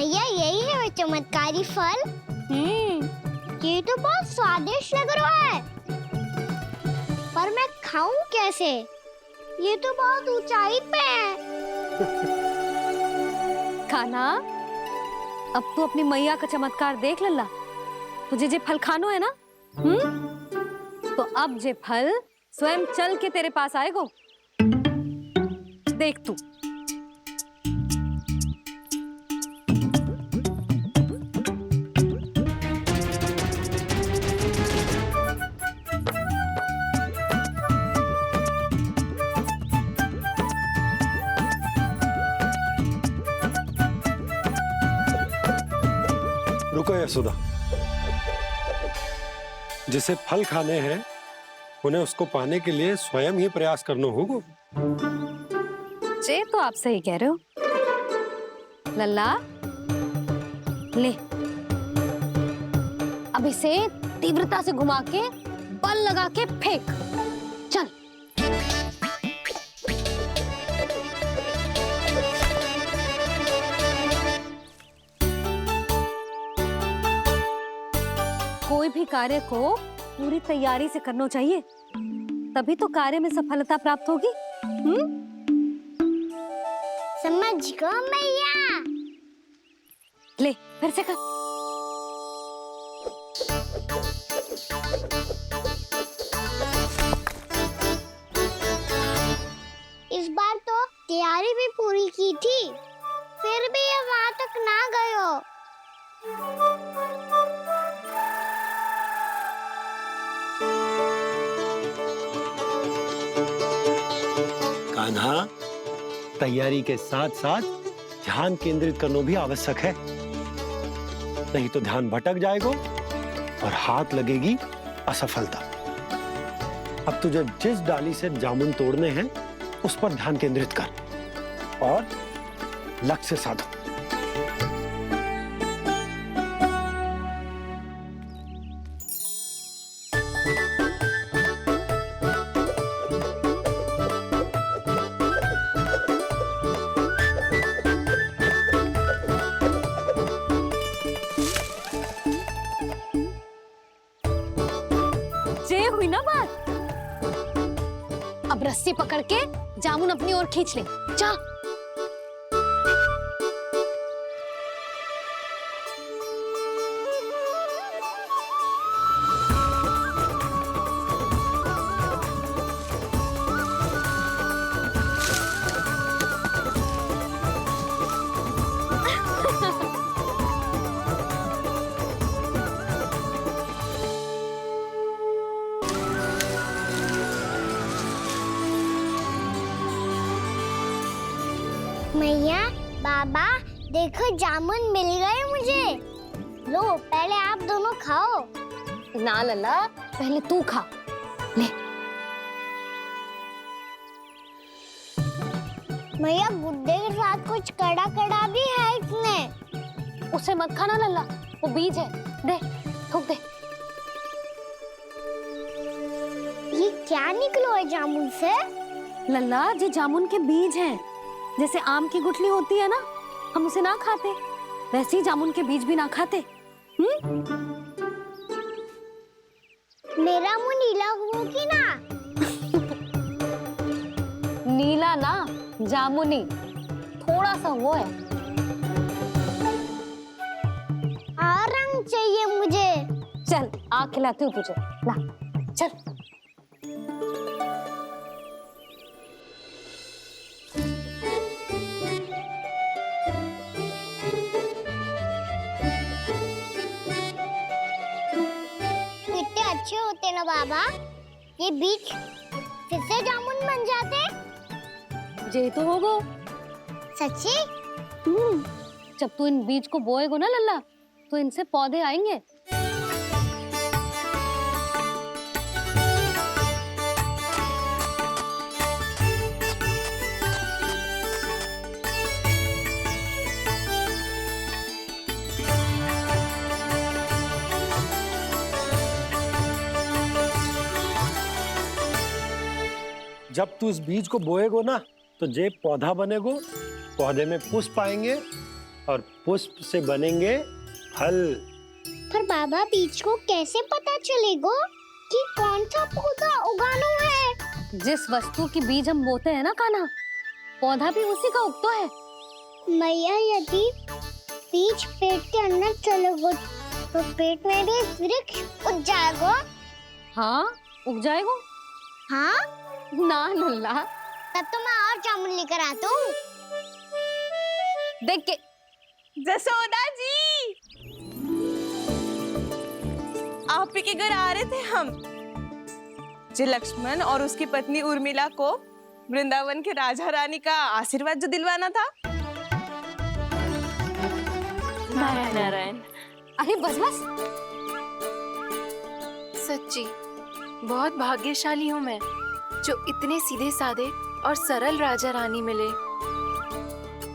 मैया यही है वो चमत्कारी फल। ये तो बहुत स्वादिष्ट लग रहा है, पर मैं खाऊं कैसे? ये तो बहुत ऊंचाई पे है। खाना, अब तू अपनी मैया का चमत्कार देख लल्ला। तुझे जे फल खानो है ना, तो अब जे फल स्वयं चल के तेरे पास आएगो। देख तू। रुको यशोदा, जिसे फल खाने हैं उन्हें उसको पाने के लिए स्वयं ही प्रयास करना होगा। जे तो आप सही कह रहे हो लल्ला। ले, अब इसे तीव्रता से घुमा के बल लगा के फेंक। चल। कोई भी कार्य को पूरी तैयारी से करना चाहिए, तभी तो कार्य में सफलता प्राप्त होगी। समझ गो मैया। ले, फिर से कर। इस बार तो तैयारी भी पूरी की थी, फिर भी ये वहां तक ना गए हो। कान्हा, तैयारी के साथ साथ ध्यान केंद्रित करना भी आवश्यक है, नहीं तो ध्यान भटक जाएगा और हाथ लगेगी असफलता। अब तुझे जिस डाली से जामुन तोड़ने हैं उस पर ध्यान केंद्रित कर और लक्ष्य साधो। ये हुई ना बात। अब रस्सी पकड़ के जामुन अपनी ओर खींच ले। जा। मैया, बाबा, देखो जामुन मिल गए मुझे। लो, पहले आप दोनों खाओ। ना लल्ला, पहले तू खा। ले। मैया, गुड्डे के साथ कुछ कड़ा कड़ा भी है इसमें। उसे मत खाना लल्ला, वो बीज है। दे, थूक दे। ये क्या निकलो है जामुन से? लल्ला, ये जामुन के बीज हैं। जैसे आम की गुठली होती है ना, हम उसे ना खाते, वैसे ही जामुन के बीज भी ना खाते। मेरा मुंह नीला हुआ कि ना? नीला ना, जामुनी। थोड़ा सा वो है। और रंग चाहिए मुझे। चल, आ खिलाती हूँ तुझे। ला, चल। अच्छे होते ना बाबा, ये बीज फिर से जामुन बन जाते। जे तो होगो। सच्ची? जब तू इन बीज को बोएगो ना लल्ला, तो इनसे पौधे आएंगे। जब तू इस बीज को बोएगो ना, तो जे पौधा बनेगो, पौधे में पुष्प आएंगे और पुष्प से बनेंगे फल। पर बाबा बीज को कैसे पता चलेगा कि कौन सा पौधा उगाना है? जिस वस्तु की बीज हम बोते हैं ना कान्हा, पौधा भी उसी का उगता है। मैया यदि बीज पेट के अंदर चलेगा तो पेट में भी वृक्ष उग जाएगा। हाँ, उग जाएगा। हाँ ना नल्ला, तब तो मैं और जामुन लेकर आता हूँ। देख के। जसोदा जी, आप ही के घर आ रहे थे हम। जो लक्ष्मण और उसकी पत्नी उर्मिला को वृंदावन के राजा रानी का आशीर्वाद जो दिलवाना था। नारायण नारायण। अरे बस बस। सच्ची बहुत भाग्यशाली हूँ मैं, जो इतने सीधे साधे और सरल राजा रानी मिले,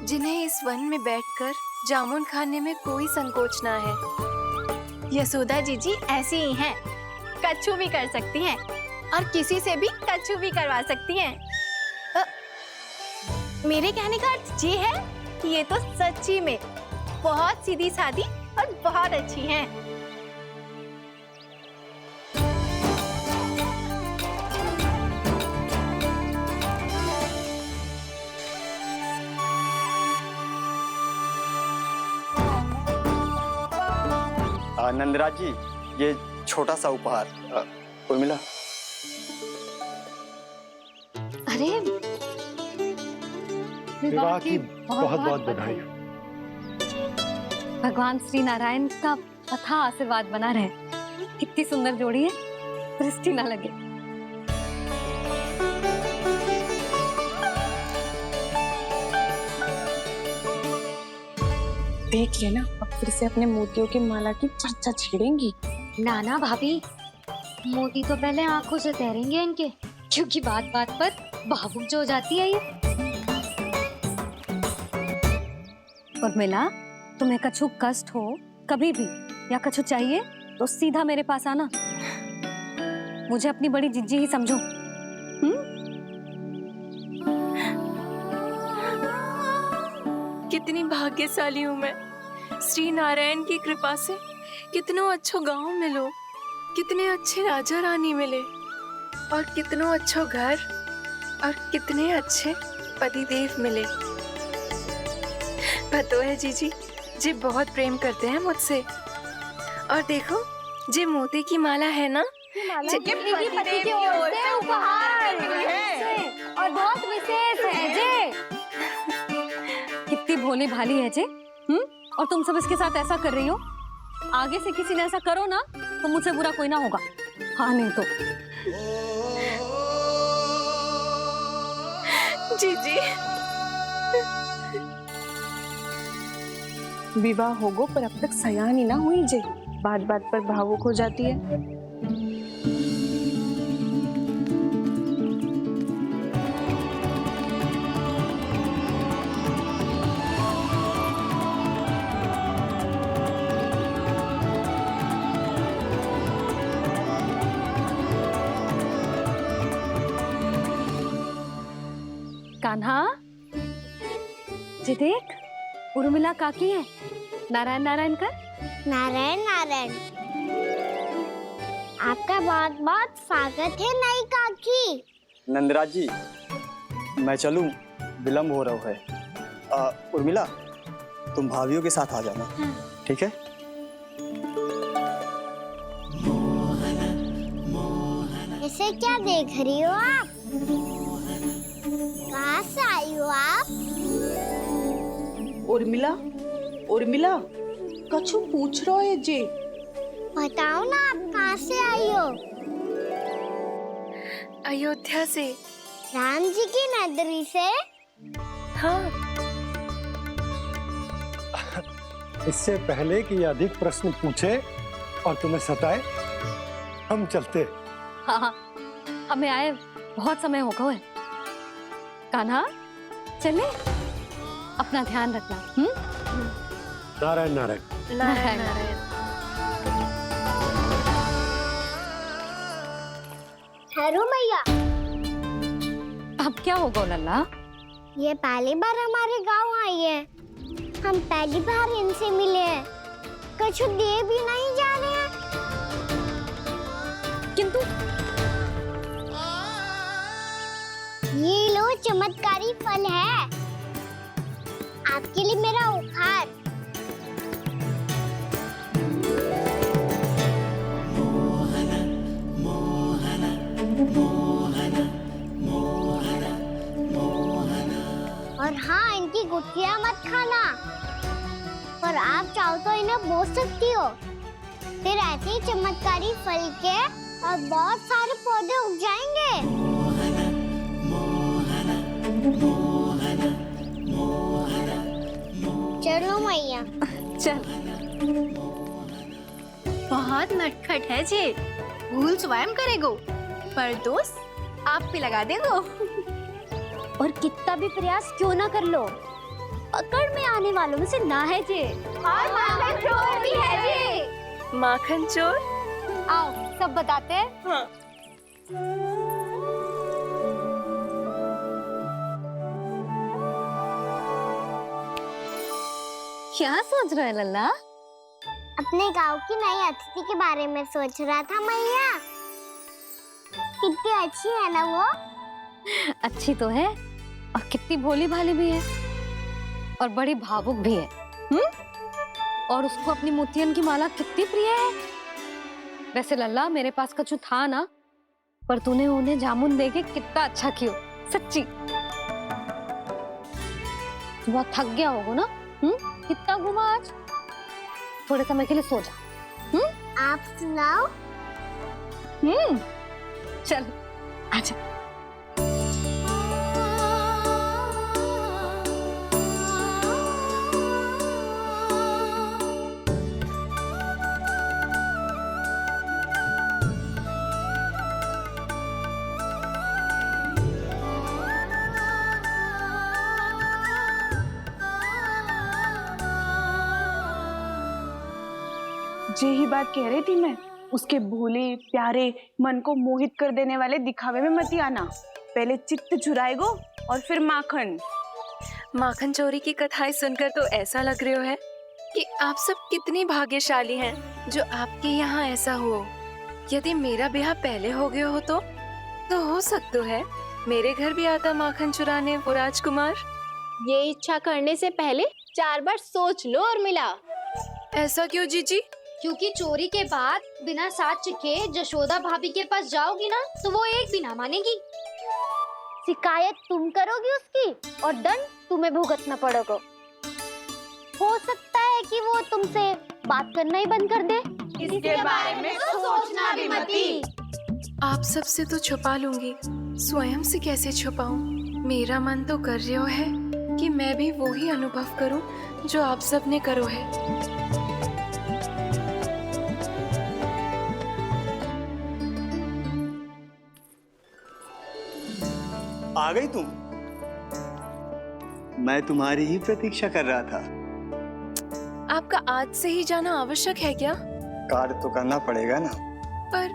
जिन्हें इस वन में बैठकर जामुन खाने में कोई संकोच ना है। यशोदा जीजी ऐसी ही हैं, कच्छू भी कर सकती हैं और किसी से भी कच्छू भी करवा सकती हैं। मेरे कहने का अर्थ ये है कि ये तो सच्ची में बहुत सीधी सादी और बहुत अच्छी हैं। नंदराज जी, ये छोटा सा उपहार। उर्मिला। अरे विवाह की बहुत बहुत बधाई। भगवान श्री नारायण का अथाह आशीर्वाद बना रहे। कितनी सुंदर जोड़ी है, दृष्टि ना लगे। देख लेना, अब फिर से अपने मोतियों की माला की चर्चा छेड़ेंगी। नाना भाभी, मोती तो पहले आंखों से तैरेंगे इनके, क्योंकि बात बात पर भावुक जो हो जाती है ये। उर्मिला, तुम्हें कछु कष्ट हो कभी भी या कछु चाहिए तो सीधा मेरे पास आना। मुझे अपनी बड़ी जिज्जी ही समझो। कितनी भाग्यशाली हूँ मैं, श्री नारायण की कृपा से कितनों अच्छो गांव मिलो, कितने अच्छे राजा रानी मिले, और कितनों अच्छो घर और कितने अच्छे पतिदेव मिले। पतो है जीजी, जी बहुत प्रेम करते हैं मुझसे। और देखो, जे मोती की माला है ना, पति की ओर से उपहार है और बहुत विशेष है जे। कितनी भोली भाली है जे। और तुम सब इसके साथ ऐसा कर रही हो। आगे से किसी ने ऐसा करो ना तो मुझसे बुरा कोई ना होगा। हाँ नहीं तो। जीजी, विवाह होगो पर अब तक सयान ही ना हुई जे, बात बात पर भावुक हो जाती है। कान्हा, जी देख, उर्मिला काकी है। नारायण नारायण कर। नारायण नारायण। आपका बहुत बहुत स्वागत है नई काकी। नंदराज जी, मैं चलूं, विलंब हो रहा है। उर्मिला, तुम भाभियों के साथ आ जाना। ठीक है? इसे क्या देख रही हो आप? कहाँ से आई हो आप? उर्मिला, उर्मिला, कछु पूछ रहा है जे। बताओ ना, आप कहाँ से आई हो? अयोध्या से। राम जी की नगरी से? हाँ। इससे पहले कि अधिक प्रश्न पूछे और तुम्हें सताए, हम चलते। हाँ हाँ, हमें आए बहुत समय हो गया है। कान्हा, चले, अपना ध्यान रखना। नारायण नारायण। नारायण नारायण। ठहरो मैया। अब क्या होगा लल्ला? ये पहली बार हमारे गांव आई है। हम पहली बार इनसे मिले हैं, कुछ दे भी नहीं जा रहे हैं। किंतु ये लो चमत्कारी फल है, आपके लिए मेरा उपहार। और हाँ, इनकी गुठलियां मत खाना, पर आप चाहो तो इन्हें बो सकती हो। फिर ऐसे ही चमत्कारी फल के और बहुत सारे पौधे उग जाएंगे। चलो मैया। चल। बहुत नटखट है जे, भूल स्वयं करेगो, पर दोस्त आप पे लगा देगो। और कितना भी प्रयास क्यों ना कर लो, पकड़ में आने वालों में से ना है जे। और माखन चोर भी है जे। माखन चोर? आओ सब बताते हैं। हाँ। क्या सोच रहा है लल्ला? अपने गांव की नई अतिथि के बारे में सोच रहा था मैया। कितनी अच्छी है ना वो। अच्छी तो है और कितनी भोली भाली भी है और बड़ी भावुक भी है। और उसको अपनी मोतियन की माला कितनी प्रिय है। वैसे लल्ला, मेरे पास कछु था ना, पर तूने उन्हें जामुन देके कितना अच्छा किया, सच्ची। बहुत थक गया होगा ना? कितना घूमा आज? थोड़े समय के लिए सो जा। आप सुनाओ। चल आजा। यही बात कह रही थी मैं, उसके भोले प्यारे मन को मोहित कर देने वाले दिखावे में मत आना। पहले चित्त चुराएगो और फिर माखन। माखन चोरी की कथाएं सुनकर तो ऐसा लग रहा है कि आप सब कितनी भाग्यशाली हैं जो आपके यहाँ ऐसा हो। यदि मेरा ब्याह पहले हो गया हो तो हो सकता है मेरे घर भी आता माखन चुराने वो राजकुमार। ये इच्छा करने से पहले 4 बार सोच लो और मिला। ऐसा क्यों जीजी? क्योंकि चोरी के बाद बिना साक्ष्य के जशोदा भाभी के पास जाओगी ना तो वो एक भी ना मानेगी। शिकायत तुम करोगी उसकी और दंड तुम्हें भुगतना पड़ेगा। हो सकता है कि वो तुमसे बात करना ही बंद कर दे। इसके बारे में तो सोचना भी मती। आप सबसे तो छुपा लूंगी, स्वयं से कैसे छुपाऊं? मेरा मन तो कर रहा है कि मैं भी वो ही अनुभव करूं जो आप सब ने करो है। आ गई तुम? मैं तुम्हारी ही प्रतीक्षा कर रहा था। आपका आज से ही जाना आवश्यक है क्या? कार्य तो करना पड़ेगा ना। पर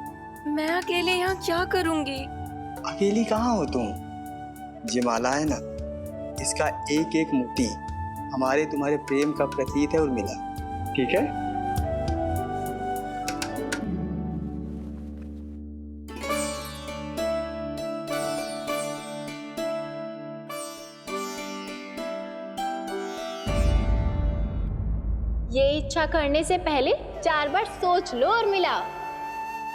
मैं अकेले यहाँ क्या करूंगी? अकेली कहाँ हो तुम? ये माला है ना, इसका एक एक मोती हमारे तुम्हारे प्रेम का प्रतीक है उर्मिला, ठीक है? ये इच्छा करने से पहले 4 बार सोच लो और मिला।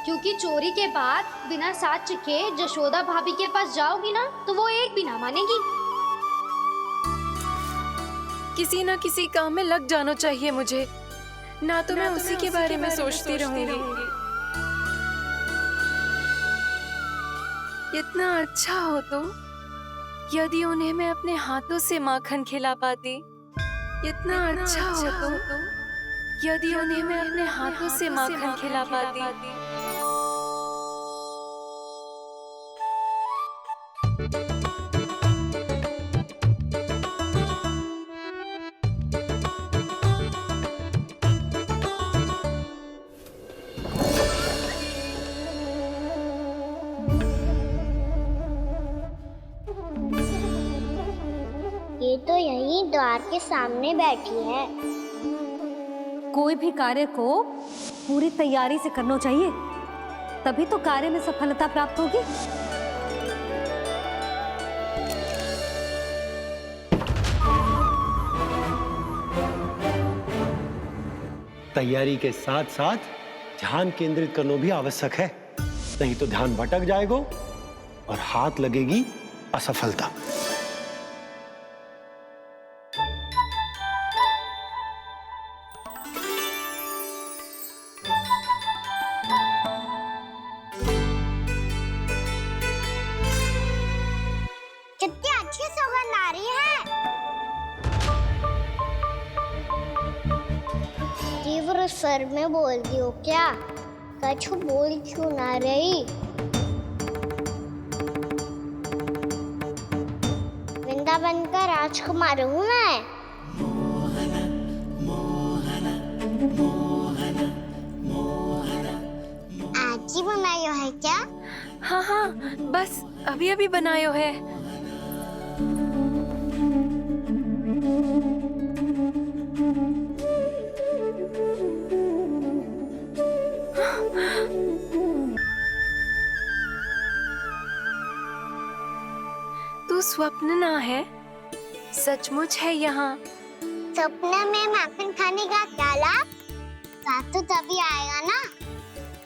क्योंकि चोरी के बाद बिना साक्ष्य के जशोदा भाभी के पास जाओगी ना तो वो एक भी ना मानेगी। किसी ना किसी काम में लग जाना चाहिए मुझे, ना तो मैं उसी के बारे में सोचती रहूंगी। इतना अच्छा हो तो यदि उन्हें मैं अपने हाथों से माखन खिला पाती। इतना अच्छा हो तो यदि उन्हें मैं अपने हाथों से माखन खिला पाती। ये तो यहीं द्वार के सामने बैठी है। कोई भी कार्य को पूरी तैयारी से करना चाहिए, तभी तो कार्य में सफलता प्राप्त होगी। तैयारी के साथ साथ ध्यान केंद्रित करना भी आवश्यक है, नहीं तो ध्यान भटक जाएगा और हाथ लगेगी असफलता। कितनी अच्छी सौगंध आ रही है। तीव्र स्वर में बोलती हो क्या? कछु बोल क्यों ना रही? वृंदावन का राजकुमार हूँ मैं। आज ही बनायो है क्या? हाँ हाँ, बस अभी अभी बनायो है। तू स्वप्न ना है, सचमुच है यहाँ। सपने में माखन खाने का क्या लाभ? बात तो तभी आएगा ना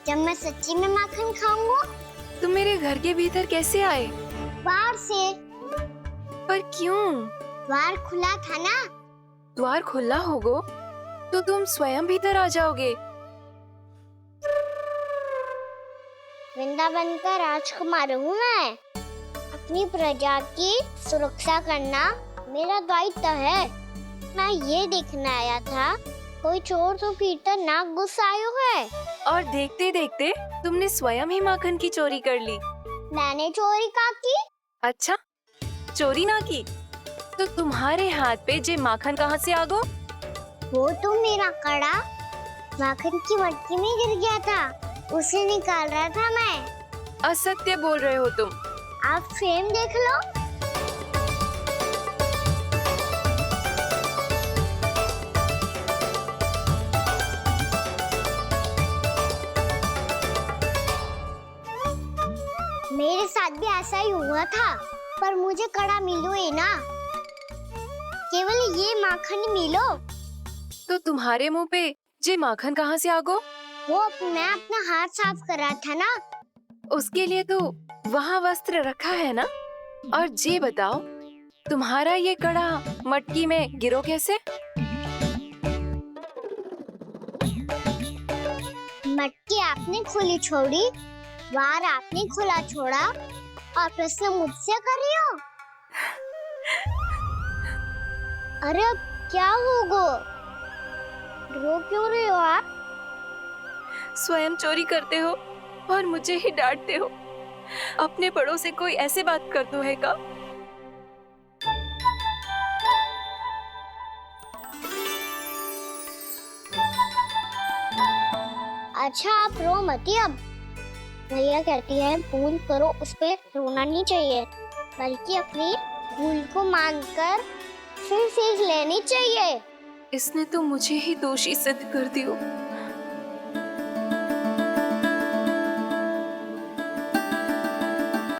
जब मैं सच्ची में माखन खाऊंगा। तुम मेरे घर के भीतर कैसे आए? बाहर से। पर क्यों? द्वार खुला था ना। द्वार खुला होगा तो तुम स्वयं भीतर आ जाओगे। वृंदावन का राजकुमार हूँ मैं। अपनी प्रजा की सुरक्षा करना मेरा दायित्व है। मैं ये देखने आया था कोई चोर तो भीतर ना घुस आयो है। और देखते देखते तुमने स्वयं ही माखन की चोरी कर ली। मैंने चोरी का की? अच्छा, चोरी ना की तो तुम्हारे हाथ पे जे माखन कहाँ से आ गो? वो तो मेरा कड़ा माखन की मटकी में गिर गया था, उसे निकाल रहा था मैं। असत्य बोल रहे हो तुम। आप फ्रेम देख लो। मेरे साथ भी ऐसा ही हुआ था, पर मुझे कड़ा मिलो ही ना, केवल ये माखन मिलो। तो तुम्हारे मुंह पे जे माखन कहाँ से आ गो? वो मैं अपना हाथ साफ कर रहा था ना। उसके लिए तो वहाँ वस्त्र रखा है ना। और जे बताओ, तुम्हारा ये कड़ा मटकी में गिरो कैसे? मटकी आपने खुली छोड़ी, द्वार आपने खुला छोड़ा, और प्रश्न मुझसे कर रही हो? अरे अब क्या होगा? रो क्यों रहे हो आप? स्वयं चोरी करते हो और मुझे ही डांटते हो। अपने बड़ों से कोई ऐसे बात करते है का? अच्छा आप रो मती। अब भैया कहती है भूल करो, उस पे रोना नहीं चाहिए, बल्कि अपनी भूल को मानकर फिर सीख लेनी चाहिए। इसने तो मुझे ही दोषी सिद्ध कर दिया।